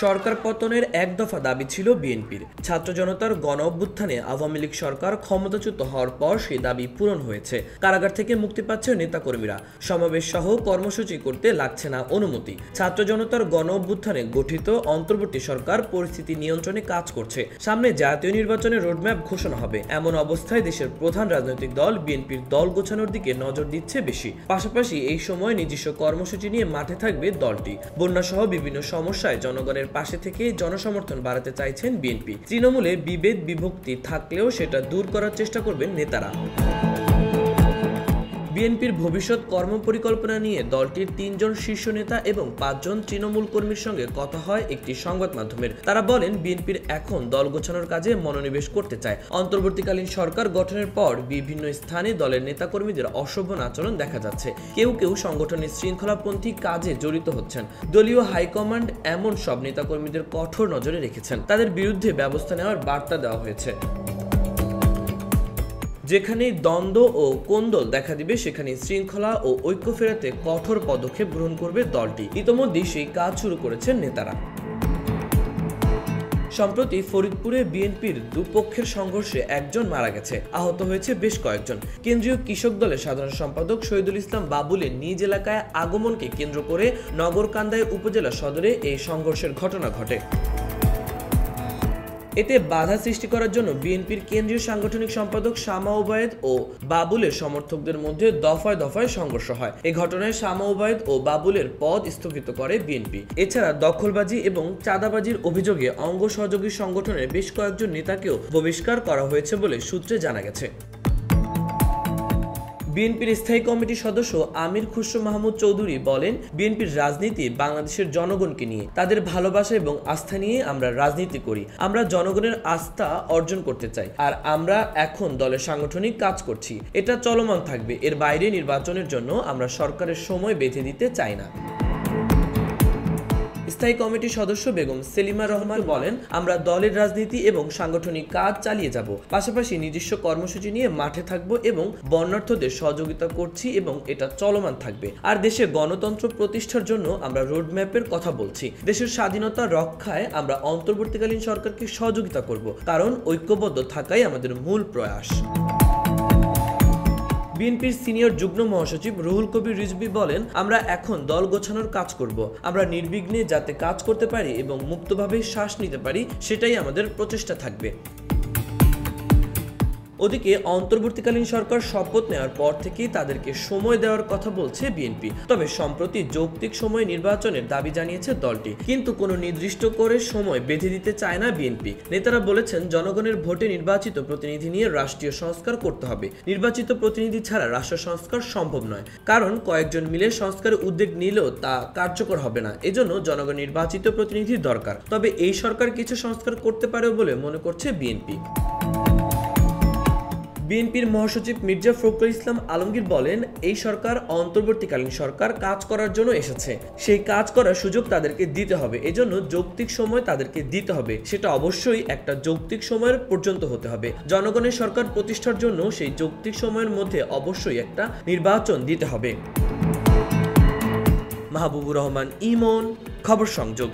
সরকার পতনের এক দফা দাবি ছিল বিএনপির। ছাত্র জনতার গণ অভ্যুত্থানে আওয়ামী লীগ সরকার ক্ষমতাচ্যুত হওয়ার পর সেই দাবি পূরণ হয়েছে। কারাগার থেকে মুক্তি পাচ্ছে নেতাকর্মীরা, সমাবেশ সহ কর্মসূচি করতে লাগছে না অনুমতি। ছাত্র জনতার গণ অভ্যুত্থানে গঠিত অন্তর্বর্তী সরকার পরিস্থিতি নিয়ন্ত্রণে কাজ করছে। সামনে জাতীয় নির্বাচনের রোডম্যাপ ঘোষণা হবে। এমন অবস্থায় দেশের প্রধান রাজনৈতিক দল বিএনপির দল গোছানোর দিকে নজর দিচ্ছে বেশি। পাশাপাশি এই সময় নিজস্ব কর্মসূচি নিয়ে মাঠে থাকবে দলটি। বন্যা সহ বিভিন্ন সমস্যায় জনগণের পাশে থেকে জনসমর্থন বাড়াতে চাইছেন বিএনপি। তৃণমূলে বিভেদ বিভক্তি থাকলেও সেটা দূর করার চেষ্টা করবেন নেতারা। বিএনপির ভবিষ্যৎ কর্মপরিকল্পনা নিয়ে দলটির ৩ জন শীর্ষ নেতা এবং ৫ জন তৃণমূল কর্মীর সঙ্গে কথা হয় একটি সংবাদ মাধ্যমের। তারা বলেন, বিএনপির এখন দল গোছানোর কাজে মনোনিবেশ করতে চায়। অন্তর্বর্তীকালীন সরকার গঠনের পর বিভিন্ন স্থানে দলের নেতাকর্মীদের অসভ্য আচরণ দেখা যাচ্ছে। কেউ কেউ সংগঠনের শৃঙ্খলাপন্থী কাজে জড়িত হচ্ছেন। দলীয় হাইকমান্ড এমন সব নেতাকর্মীদের কঠোর নজরে রেখেছেন। তাদের বিরুদ্ধে ব্যবস্থা নেওয়ার বার্তা দেওয়া হয়েছে। যেখানে দ্বন্দ্ব ও কোন্দল দেখা দিবে সেখানে শৃঙ্খলা ও ঐক্য ফেরাতে কঠোর পদক্ষেপ গ্রহণ করবে দলটি। ইতোমধ্যেই সেই কাজ শুরু করেছেন নেতারা। সম্প্রতি ফরিদপুরে বিএনপির দুপক্ষের সংঘর্ষে একজন মারা গেছে, আহত হয়েছে বেশ কয়েকজন। কেন্দ্রীয় কৃষক দলের সাধারণ সম্পাদক শহীদুল ইসলাম বাবুলের নিজ এলাকায় আগমনকে কেন্দ্র করে নগরকান্দায় উপজেলা সদরে এই সংঘর্ষের ঘটনা ঘটে। এতে বাধা সৃষ্টি করার জন্য বিএনপির কেন্দ্রীয় সাংগঠনিক সম্পাদক শামা ওবায়েদ ও বাবুলের সমর্থকদের মধ্যে দফায় দফায় সংঘর্ষ হয়। এই ঘটনায় শামা ওবায়েদ ও বাবুলের পদ স্থগিত করে বিএনপি। এছাড়া দখলবাজি এবং চাঁদাবাজির অভিযোগে অঙ্গ সহযোগী সংগঠনের বেশ কয়েকজন নেতাকেও বহিষ্কার করা হয়েছে বলে সূত্রে জানা গেছে। বিএনপির স্থায়ী কমিটির সদস্য আমির খুসরো মাহমুদ চৌধুরী বলেন, বিএনপির রাজনীতি বাংলাদেশের জনগণকে নিয়ে, তাদের ভালোবাসা এবং আস্থা নিয়ে আমরা রাজনীতি করি। আমরা জনগণের আস্থা অর্জন করতে চাই, আর আমরা এখন দলের সাংগঠনিক কাজ করছি। এটা চলমান থাকবে। এর বাইরে নির্বাচনের জন্য আমরা সরকারের সময় বেঁধে দিতে চাই না। স্থায়ী কমিটির সদস্য বেগম সেলিমা রহমান বলেন, আমরা দলের রাজনীতি এবং সাংগঠনিক কাজ চালিয়ে যাব। পাশাপাশি নিজস্ব কর্মসূচি নিয়ে মাঠে থাকব এবং বর্ণার্থদের সহযোগিতা করছি এবং এটা চলমান থাকবে। আর দেশে গণতন্ত্র প্রতিষ্ঠার জন্য আমরা রোডম্যাপের কথা বলছি। দেশের স্বাধীনতা রক্ষায় আমরা অন্তর্বর্তীকালীন সরকারকে সহযোগিতা করব, কারণ ঐক্যবদ্ধ থাকাই আমাদের মূল প্রয়াস। বিএনপির সিনিয়র যুগ্ম মহাসচিব রুহুল কবির রিজভী বলেন, আমরা এখন দল গোছানোর কাজ করব। আমরা নির্বিঘ্নে যাতে কাজ করতে পারি এবং মুক্তভাবে শ্বাস নিতে পারি, সেটাই আমাদের প্রচেষ্টা থাকবে। ওদিকে অন্তর্বর্তীকালীন সরকার শপথ নেওয়ার পর থেকেই তাদেরকে সময় দেওয়ার কথা বলছে বিএনপি। তবে সম্প্রতি যৌক্তিক সময়ে নির্বাচনের দাবি জানিয়েছে দলটি, কিন্তু কোনো নির্দিষ্ট করে সময় বেঁধে দিতে চায় না বিএনপি। নেতারা বলেছেন, জনগণের ভোটে নির্বাচিত প্রতিনিধি নিয়ে রাষ্ট্রীয় সংস্কার করতে হবে। নির্বাচিত প্রতিনিধি ছাড়া রাষ্ট্র সংস্কার সম্ভব নয়, কারণ কয়েকজন মিলে সংস্কারের উদ্যোগ নিলেও তা কার্যকর হবে না। এজন্য জনগণ নির্বাচিত প্রতিনিধি দরকার। তবে এই সরকার কিছু সংস্কার করতে পারে বলে মনে করছে বিএনপি। বিএনপির মহাসচিব মির্জা ফখরুল ইসলাম আলমগীর বলেন, এই সরকার অন্তর্বর্তীকালীন সরকার কাজ করার জন্য এসেছে। সেই কাজ করার সুযোগ তাদেরকে দিতে হবে। এজন্য যৌক্তিক সময় তাদেরকে দিতে হবে। সেটা অবশ্যই একটা যৌক্তিক সময়ের পর্যন্ত হতে হবে। জনগণের সরকার প্রতিষ্ঠার জন্য সেই যৌক্তিক সময়ের মধ্যে অবশ্যই একটা নির্বাচন দিতে হবে। মাহবুবুর রহমান ইমন, খবর সংযোগ।